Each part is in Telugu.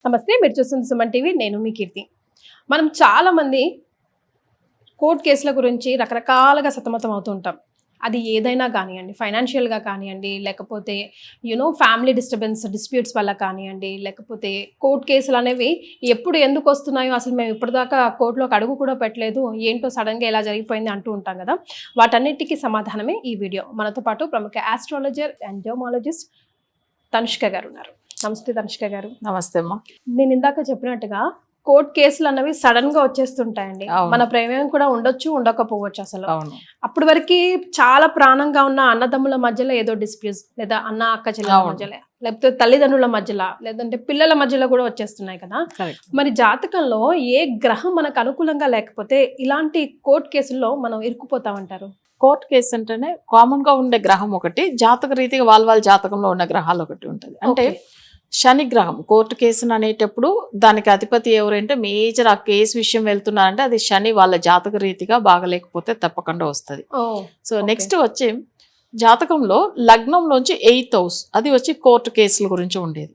నమస్తే, మీరు చూస్తుంది సుమన్ టీవీ. నేను మీ కీర్తి. మనం చాలా మంది కోర్టు కేసుల గురించి రకరకాలుగా సతమతం అవుతూ ఉంటాం. అది ఏదైనా కానివ్వండి, ఫైనాన్షియల్గా కానివ్వండి, లేకపోతే ఫ్యామిలీ డిస్ప్యూట్స్ వల్ల కానివ్వండి, లేకపోతే కోర్టు కేసులు అనేవి ఎప్పుడు ఎందుకు వస్తున్నాయో అసలు మేము ఇప్పటిదాకా కోర్టులోకి అడుగు కూడా పెట్టలేదు, ఏంటో సడన్గా ఎలా జరిగిపోయింది అంటూ ఉంటాం కదా. వాటన్నిటికీ సమాధానమే ఈ వీడియో. మనతో పాటు ప్రముఖ ఆస్ట్రాలజర్ అండ్ జియోమాలజిస్ట్ తనుష్క గారు ఉన్నారు. నమస్తే తనుష్క గారు. నమస్తే అమ్మా. నేను ఇందాక చెప్పినట్టుగా కోర్టు కేసులు అన్నవి సడన్ గా వచ్చేస్తుంటాయండి. మన ప్రేమేం కూడా ఉండొచ్చు, ఉండకపోవచ్చు. అసలు అప్పటి వరకు చాలా ప్రాణంగా ఉన్న అన్నదమ్ముల మధ్యలో ఏదో డిస్ప్యూట్స్, లేదా అన్న అక్క చెల్లెల మధ్యలో, లేకపోతే తల్లిదండ్రుల మధ్యలో, లేదంటే పిల్లల మధ్యలో కూడా వచ్చేస్తున్నాయి కదా. మరి జాతకంలో ఏ గ్రహం మనకు అనుకూలంగా లేకపోతే ఇలాంటి కోర్టు కేసుల్లో మనం ఇరుక్కుపోతామంటారు? కోర్టు కేసు అంటేనే కామన్ గా ఉండే గ్రహం ఒకటి, జాతక రీతిగా వాళ్ళ జాతకంలో ఉన్న గ్రహాలు ఒకటి ఉంటుంది. అంటే శని గ్రహం కోర్టు కేసును అనేటప్పుడు దానికి అధిపతి ఎవరంటే మేజర్ ఆ కేసు విషయం వెళ్తున్నారంటే అది శని వాళ్ళ జాతక రీతిగా బాగలేకపోతే తప్పకుండా వస్తుంది. సో నెక్స్ట్ వచ్చి జాతకంలో లగ్నంలోంచి 8th హౌస్, అది వచ్చి కోర్టు కేసుల గురించి ఉండేది.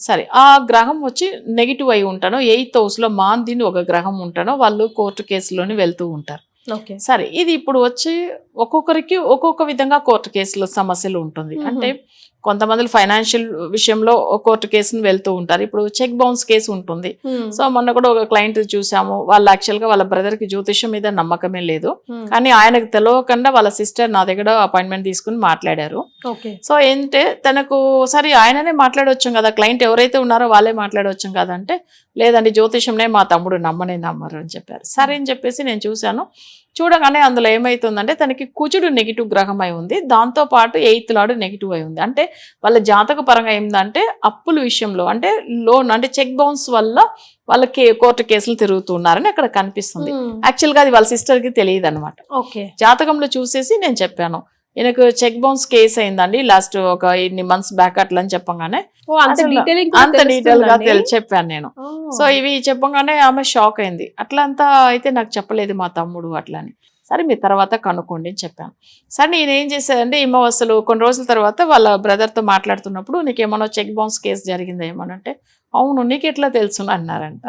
సరే, ఆ గ్రహం వచ్చి నెగిటివ్ అయి ఉంటానో 8th హౌస్ లో మాందిని ఒక గ్రహం ఉంటానో వాళ్ళు కోర్టు కేసులోని వెళ్తూ ఉంటారు. సరే, ఇది ఇప్పుడు వచ్చి ఒక్కొక్కరికి ఒక్కొక్క విధంగా కోర్టు కేసుల సమస్యలు ఉంటుంది. అంటే కొంతమంది ఫైనాన్షియల్ విషయంలో కోర్టు కేసును వెళ్తూ ఉంటారు. ఇప్పుడు చెక్ బౌన్స్ కేసు ఉంటుంది. సో మొన్న కూడా ఒక క్లయింట్ చూసాము, వాళ్ళు యాక్చువల్ గా వాళ్ళ బ్రదర్ కి జ్యోతిష్యం మీద నమ్మకమే లేదు, కానీ ఆయనకు తెలియకుండా వాళ్ళ సిస్టర్ నా దగ్గర అపాయింట్మెంట్ తీసుకుని మాట్లాడారు. సో ఏంటంటే తనకు సరే ఆయననే మాట్లాడవచ్చు కదా, క్లయింట్ ఎవరైతే ఉన్నారో వాళ్ళే మాట్లాడవచ్చు కదా అంటే, లేదండి జ్యోతిష్యంనే మా తమ్ముడు నమ్మరు అని చెప్పారు. సరే అని చెప్పేసి నేను చూశాను. చూడగానే అందులో ఏమైతుందంటే తనకి కుజుడు నెగిటివ్ గ్రహం అయి ఉంది, దాంతో పాటు 8th లార్డ్ నెగిటివ్ అయి ఉంది. అంటే వాళ్ళ జాతక పరంగా ఏంటంటే అప్పుల విషయంలో అంటే లోన్ అంటే చెక్ బౌన్స్ వల్ల వాళ్ళకి కోర్టు కేసులు తిరుగుతున్నారని అక్కడ కనిపిస్తుంది. యాక్చువల్ గా అది వాళ్ళ సిస్టర్ కి తెలియదు అనమాట. జాతకంలో చూసేసి నేను చెప్పాను, ఈయనకు చెక్ బౌన్స్ కేసు అయిందండి లాస్ట్ ఒక ఇన్ని మంత్స్ బ్యాక్ అట్లా అని చెప్పగానే అంత డీటెయిల్ గా చెప్పాను నేను. సో ఇవి చెప్పగానే ఆమె షాక్ అయింది. అట్లా అంతా అయితే నాకు చెప్పలేదు మా తమ్ముడు అట్లా అని. సరే మీ తర్వాత కనుక్కోండి అని చెప్పాను. సరే నేనేం చేశానంటే ఈమె అసలు కొన్ని రోజుల తర్వాత వాళ్ళ బ్రదర్తో మాట్లాడుతున్నప్పుడు నీకేమన్నా చెక్ బౌన్స్ కేసు జరిగిందా ఏమనంటే, అవును నీకు ఎట్లా తెలుసు అన్నారంట.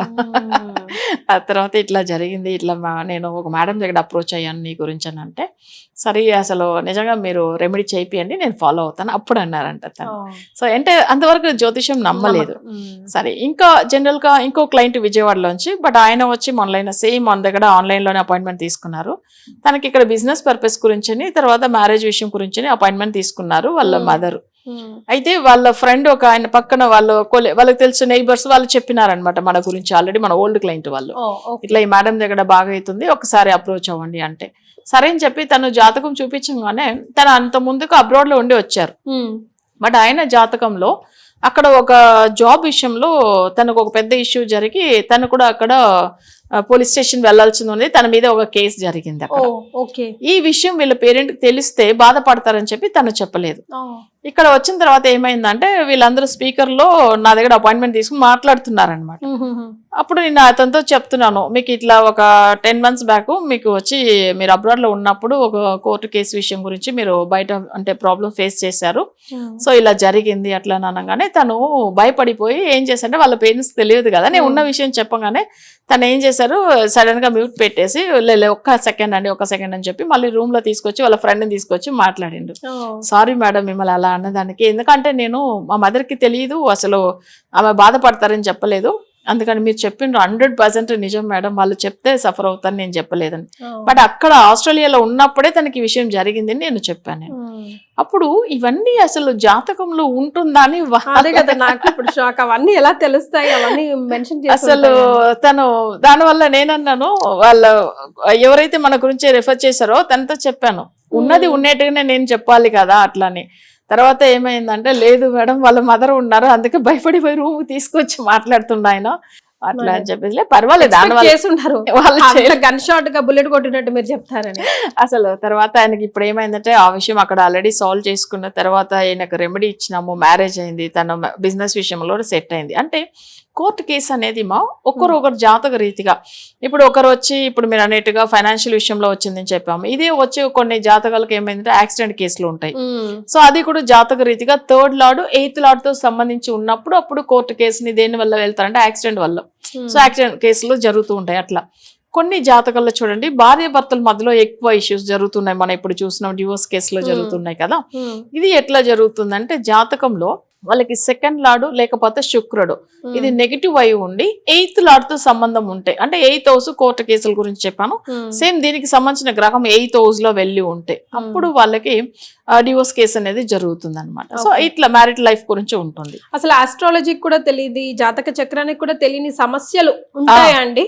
ఆ తర్వాత ఇట్లా జరిగింది, ఇట్లా నేను ఒక మేడం దగ్గర అప్రోచ్ అయ్యాను నీ గురించి అని అంటే, సరే అసలు నిజంగా మీరు రెమెడీ చేయియండి నేను ఫాలో అవుతాను అప్పుడు అన్నారంట తను. సో అంటే అంతవరకు జ్యోతిష్యం నమ్మలేదు. సరే, ఇంకా జనరల్ గా ఇంకో క్లయింట్ విజయవాడలోంచి, బట్ ఆయన వచ్చి ఆన్లైన్ సేమ్ మన దగ్గర ఆన్లైన్ లోనే అపాయింట్మెంట్ తీసుకున్నారు. తనకి ఇక్కడ బిజినెస్ పర్పస్ గురించి, తర్వాత మ్యారేజ్ విషయం గురించి అపాయింట్మెంట్ తీసుకున్నారు వాళ్ళ మదర్. అయితే వాళ్ళ ఫ్రెండ్ ఒక ఆయన పక్కన వాళ్ళకి తెలిసిన నైబర్స్ వాళ్ళు చెప్పినారనమాట మన గురించి, ఆల్రెడీ మన ఓల్డ్ క్లయింట్ వాళ్ళు, ఇట్లా ఈ మేడం దగ్గర బాగా అవుతుంది ఒకసారి అప్రోచ్ అవ్వండి అంటే, సరే అని చెప్పి తను జాతకం చూపించగానే తను అంత ముందుకు అబ్రాడ్ లో ఉండి వచ్చారు. బట్ ఆయన జాతకంలో అక్కడ ఒక జాబ్ విషయంలో తనకు ఒక పెద్ద ఇష్యూ జరిగి తను కూడా అక్కడ పోలీస్ స్టేషన్ వెళ్లాల్సింది ఉంది, తన మీద ఒక కేసు జరిగింది అక్కడ. ఈ విషయం వీళ్ళ పేరెంట్ తెలిస్తే బాధపడతారని చెప్పి తను చెప్పలేదు. ఇక్కడ వచ్చిన తర్వాత ఏమైందంటే వీళ్ళందరూ స్పీకర్ లో నా దగ్గర అపాయింట్మెంట్ తీసుకుని మాట్లాడుతున్నారనమాట. అప్పుడు నేను అతనితో చెప్తున్నాను, మీకు ఇట్లా ఒక 10 months బ్యాక్ మీకు వచ్చి మీరు అబ్రాడ్ లో ఉన్నప్పుడు ఒక కోర్టు కేసు విషయం గురించి మీరు బయట అంటే ప్రాబ్లం ఫేస్ చేశారు, సో ఇలా జరిగింది అట్లా అనగానే తను భయపడిపోయి ఏం చేశారంటే వాళ్ళ పేరెంట్స్ తెలియదు కదా, నేను ఉన్న విషయం చెప్పగానే తను ఏం చేశారు సడన్ గా మ్యూట్ పెట్టేసి ఒక్క సెకండ్ అని చెప్పి మళ్ళీ రూమ్ లో తీసుకొచ్చి వాళ్ళ ఫ్రెండ్ ని తీసుకొచ్చి మాట్లాడిండు. సారీ మేడం మిమ్మల్ని అలా అన్నదానికి, ఎందుకంటే నేను మా మదర్ కి తెలియదు, అసలు ఆమె బాధపడతారని చెప్పలేదు, అందుకని మీరు చెప్పిండ్రు 100% నిజం మేడం, వాళ్ళు చెప్తే సఫర్ అవుతాను నేను చెప్పలేదని. బట్ అక్కడ ఆస్ట్రేలియాలో ఉన్నప్పుడే తనకి ఈ విషయం జరిగిందని నేను చెప్పాను. అప్పుడు ఇవన్నీ అసలు జాతకంలో ఉంటుందా అని నాకు ఇప్పుడు షాక్, అవన్నీ ఎలా తెలుస్తాయి అవన్నీ మెన్షన్ చేసి అసలు తను దానివల్ల నేనన్నాను, వాళ్ళ ఎవరైతే మన గురించి రెఫర్ చేశారో తనతో చెప్పాను, ఉన్నది ఉన్నట్టుగానే నేను చెప్పాలి కదా అట్లని. తర్వాత ఏమైందంటే లేదు మేడం వాళ్ళ మదర్ ఉన్నారు అందుకే భయపడిపోయి రూమ్ తీసుకొచ్చి మాట్లాడుతుండ ఆయన. అట్లా అని చెప్పేసి పర్వాలేదు దానివల్ల చేస్తుంటారు వాళ్ళు గన్ షాట్ గా బుల్లెట్ కొట్టినట్టు మీరు చెప్తారని. అసలు తర్వాత ఆయనకి ఇప్పుడు ఏమైందంటే ఆ విషయం అక్కడ ఆల్రెడీ సాల్వ్ చేసుకున్న తర్వాత ఆయనకు రెమెడీ ఇచ్చినాము, మ్యారేజ్ అయింది, తన బిజినెస్ విషయంలో సెట్ అయింది. అంటే కోర్టు కేసు అనేది ఒకరు జాతక రీతిగా ఇప్పుడు ఒకరు వచ్చి ఇప్పుడు మీరు అనేట్టుగా ఫైనాన్షియల్ విషయంలో వచ్చిందని చెప్పాము, ఇదే వచ్చి కొన్ని జాతకాలకు ఏమైందంటే యాక్సిడెంట్ కేసులు ఉంటాయి. సో అది కూడా జాతక రీతిగా 3rd లార్డ్ 8th లార్డ్ తో సంబంధించి ఉన్నప్పుడు అప్పుడు కోర్టు కేసుని దేని వల్ల వెళ్తారంటే యాక్సిడెంట్ వల్ల. సో యాక్సిడెంట్ కేసులు జరుగుతూ ఉంటాయి. అట్లా కొన్ని జాతకాల్లో చూడండి భార్య భర్తల మధ్యలో ఎక్కువ ఇష్యూస్ జరుగుతున్నాయి. మనం ఇప్పుడు చూసిన డివోర్స్ కేసులో జరుగుతున్నాయి కదా. ఇది ఎట్లా జరుగుతుందంటే జాతకంలో వాళ్ళకి 2nd లార్డ్ లేకపోతే శుక్రుడు ఇది నెగిటివ్ అయి ఉండి 8th లార్డ్ తో సంబంధం ఉంటాయి. అంటే 8th హౌస్ కోర్టు కేసుల గురించి చెప్పాను. సేమ్ దీనికి సంబంధించిన గ్రహం 8th హౌస్ లో వెళ్ళి ఉంటే అప్పుడు వాళ్ళకి డివోర్స్ కేసు అనేది జరుగుతుంది అనమాట. సో ఇట్లా మ్యారిడ్ లైఫ్ గురించి ఉంటుంది. అసలు ఆస్ట్రాలజీకి కూడా తెలియదు, జాతక చక్రానికి కూడా తెలియని సమస్యలు ఉంటాయా అండి?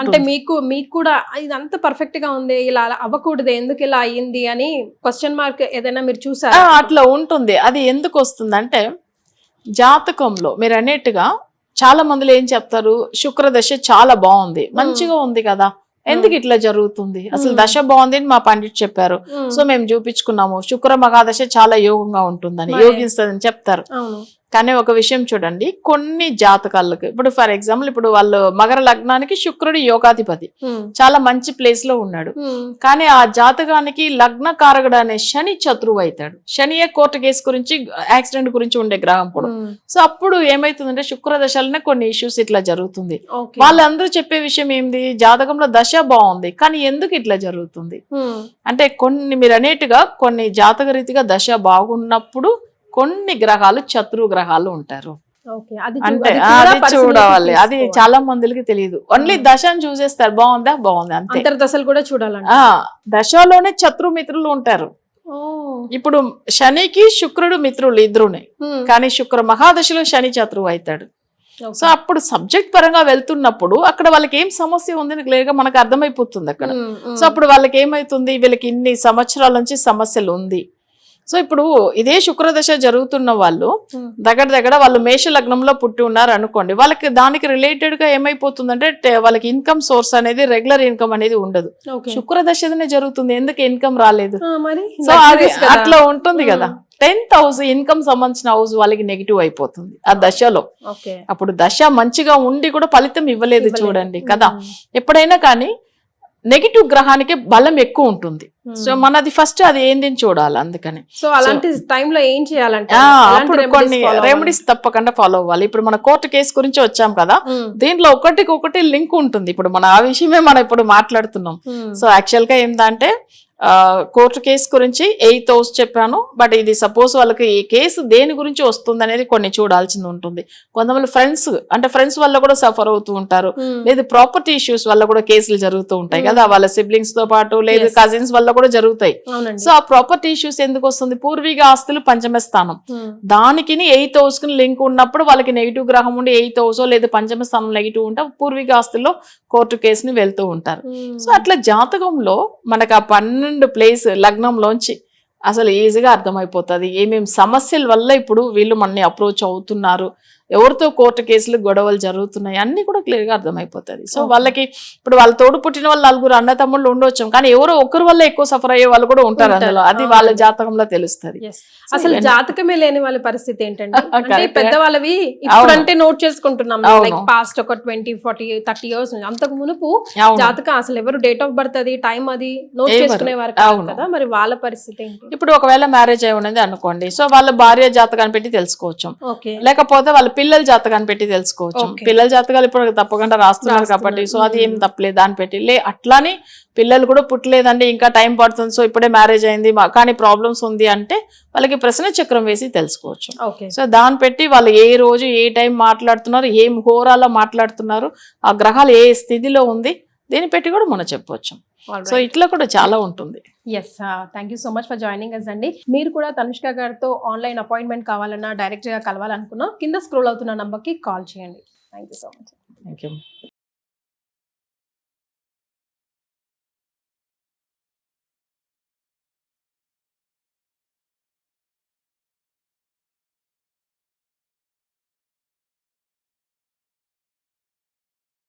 అంటే మీకు కూడా ఇదంతా పర్ఫెక్ట్ గా ఉంది, ఇలా అవ్వకూడదు, ఎందుకు ఇలా అయ్యింది అని క్వశ్చన్ మార్క్ ఏదైనా మీరు చూసారా? అట్లా ఉంటుంది. అది ఎందుకు వస్తుందంటే జాతకంలో మీరు అనేట్టుగా చాలా మందిలో ఏం చెప్తారు, శుక్రదశ చాలా బాగుంది, మంచిగా ఉంది కదా, ఎందుకు ఇట్లా జరుగుతుంది, అసలు దశ బాగుంది అని మా పండిట్ చెప్పారు, సో మేము చూపించుకున్నాము, శుక్ర మహాదశ చాలా యోగంగా ఉంటుందని, యోగిస్తుందని చెప్తారు. కానీ ఒక విషయం చూడండి, కొన్ని జాతకాలకు ఇప్పుడు ఫర్ ఎగ్జాంపుల్ ఇప్పుడు వాళ్ళు మకర లగ్నానికి శుక్రుడు యోగాధిపతి చాలా మంచి ప్లేస్ లో ఉన్నాడు, కానీ ఆ జాతకానికి లగ్న కారకుడు అనే శని శత్రువు అవుతాడు. శనియే కోర్టు కేసు గురించి యాక్సిడెంట్ గురించి ఉండే గ్రహం కూడా. సో అప్పుడు ఏమైతుందంటే శుక్ర దశలనే కొన్ని ఇష్యూస్ ఇట్లా జరుగుతుంది. వాళ్ళందరూ చెప్పే విషయం ఏంది, జాతకంలో దశ బాగుంది కానీ ఎందుకు ఇట్లా జరుగుతుంది అంటే కొన్ని మీరు అనేట్టుగా కొన్ని జాతక రీతిగా దశ బాగున్నప్పుడు కొన్ని గ్రహాలు శత్రు గ్రహాలు ఉంటారు. అంటే అది చూడాలి, అది చాలా మందికి తెలియదు. ఓన్లీ దశను చూసేస్తారు, బాగుందా బాగుంది అంతే. దశలు కూడా చూడాలి. దశలోనే శత్రు మిత్రులు ఉంటారు. ఇప్పుడు శనికి శుక్రుడు మిత్రులు ఇద్దరునే, కానీ శుక్ర మహాదశలో శని శత్రువు అవుతాడు. సో అప్పుడు సబ్జెక్ట్ పరంగా వెళ్తున్నప్పుడు అక్కడ వాళ్ళకి ఏం సమస్య ఉందని క్లియర్ గా మనకు అర్థమైపోతుంది అక్కడ. సో అప్పుడు వాళ్ళకి ఏమైతుంది, వీళ్ళకి ఇన్ని సంవత్సరాల నుంచి సమస్యలు ఉంది. సో ఇప్పుడు ఇదే శుక్రదశ జరుగుతున్న వాళ్ళు దగ్గర వాళ్ళు మేష లగ్నంలో పుట్టి ఉన్నారు అనుకోండి, వాళ్ళకి దానికి రిలేటెడ్ గా ఏమైపోతుందంటే వాళ్ళకి ఇన్కమ్ సోర్స్ అనేది రెగ్యులర్ ఇన్కమ్ అనేది ఉండదు. శుక్రదశనే జరుగుతుంది, ఎందుకు ఇన్కమ్ రాలేదు. సో అది అట్లా ఉంటుంది కదా. 10th హౌస్ ఇన్కమ్ సంబంధించిన హౌస్ వాళ్ళకి నెగిటివ్ అయిపోతుంది ఆ దశలో. అప్పుడు దశ మంచిగా ఉండి కూడా ఫలితం ఇవ్వలేదు చూడండి కదా. ఎప్పుడైనా కానీ నెగిటివ్ గ్రహానికి బలం ఎక్కువ ఉంటుంది. సో మనది ఫస్ట్ అది ఏంది చూడాలి. అందుకని సో అలాంటి టైంలో ఏం చేయాలంటే అప్పుడు కొన్ని రెమెడీస్ తప్పకుండా ఫాలో అవ్వాలి. ఇప్పుడు మన కోర్టు కేసు గురించి వచ్చాం కదా, దీంట్లో ఒకటి లింక్ ఉంటుంది. ఇప్పుడు మన ఆ విషయమే మనం ఇప్పుడు మాట్లాడుతున్నాం. సో యాక్చువల్ గా ఏంటంటే కోర్టు కేసు గురించి 8th హౌస్ చెప్పాను, బట్ ఇది సపోజ్ వాళ్ళకి ఈ కేసు దేని గురించి వస్తుంది అనేది కొన్ని చూడాల్సింది ఉంటుంది. కొంతమంది ఫ్రెండ్స్ వల్ల కూడా సఫర్ అవుతూ ఉంటారు, లేదు ప్రాపర్టీ ఇష్యూస్ వల్ల కూడా కేసులు జరుగుతూ ఉంటాయి కదా, వాళ్ళ సిబ్లింగ్స్ తో పాటు లేదు కజిన్స్ వల్ల కూడా జరుగుతాయి. సో ఆ ప్రాపర్టీ ఇష్యూస్ ఎందుకు వస్తుంది, పూర్వీక ఆస్తులు పంచమ స్థానం, దానికి 8th హౌస్ కి లింక్ ఉన్నప్పుడు వాళ్ళకి నెగిటివ్ గ్రహం ఉండి 8th హౌస్ లేదు పంచమ స్థానం నెగిటివ్ ఉంటే పూర్వీక ఆస్తుల్లో కోర్టు కేసుని వెళ్తూ ఉంటారు. సో అట్లా జాతకంలో మనకు ఆ 12 ప్లేస్ లగ్నంలోంచి అసలు ఈజీగా అర్థమైపోతుంది ఏమేమి సమస్యల వల్ల ఇప్పుడు వీళ్ళు మనని అప్రోచ్ అవుతున్నారు, ఎవరితో కోర్టు కేసులు గొడవలు జరుగుతున్నాయి అన్ని కూడా క్లియర్ గా అర్థమైపోతుంది. సో వాళ్ళకి ఇప్పుడు వాళ్ళ తోడు పుట్టిన వాళ్ళు 4 అన్న తమ్ముళ్ళు ఉండొచ్చు, కానీ ఎవరో ఒకరి వల్ల ఎక్కువ సఫర్ అయ్యే వాళ్ళు కూడా ఉంటారు అందులో, అది వాళ్ళ జాతకంలో తెలుస్తుంది. అసలు జాతకమే లేని వాళ్ళ పరిస్థితి ఏంటంటే పెద్దవాళ్ళవి ఇప్పుడంటే నోట్ చేసుకుంటున్నాం, లైక్ పాస్ట్ ఒక 20, 40, 30 ఇయర్స్ అంతకు మునుపు జాతకం అసలు ఎవరు డేట్ ఆఫ్ బర్త్ అది టైం అది నోట్ చేసుకునేవారు కదా, మరి వాళ్ళ పరిస్థితి ఏంటి? ఇప్పుడు ఒకవేళ మ్యారేజ్ అయి ఉన్నది అనుకోండి, సో వాళ్ళ భార్య జాతకాన్ని పెట్టి తెలుసుకోవచ్చు, లేకపోతే వాళ్ళ పిల్లల జాతకాన్ని పెట్టి తెలుసుకోవచ్చు. పిల్లల జాతకాలు ఇప్పుడు తప్పకుండా రాస్తున్నారు కాబట్టి సో అది ఏం తప్పలేదు దాన్ని పెట్టి. అట్లానే పిల్లలు కూడా పుట్టలేదండి ఇంకా టైం పడుతుంది, సో ఇప్పుడే మ్యారేజ్ అయింది కానీ ప్రాబ్లమ్స్ ఉంది అంటే వాళ్ళకి ప్రశ్న చక్రం వేసి తెలుసుకోవచ్చు. సో దాన్ని పెట్టి వాళ్ళు ఏ రోజు ఏ టైం మాట్లాడుతున్నారు, ఏం హోరాలో మాట్లాడుతున్నారు, ఆ గ్రహాలు ఏ స్థితిలో ఉంది దీన్ని పెట్టి కూడా మనం చెప్పవచ్చు. సో ఇట్లా కూడా చాలా ఉంటుంది. Yes, thank you so much for joining us అండి. మీరు కూడా తనుష్క గారితో ఆన్లైన్ అపాయింట్మెంట్ కావాలన్నా డైరెక్ట్ గా కలవాలనుకున్నా కింద స్క్రోల్ అవుతున్న నంబర్కి కాల్ చేయండి. Thank you so much. Thank you.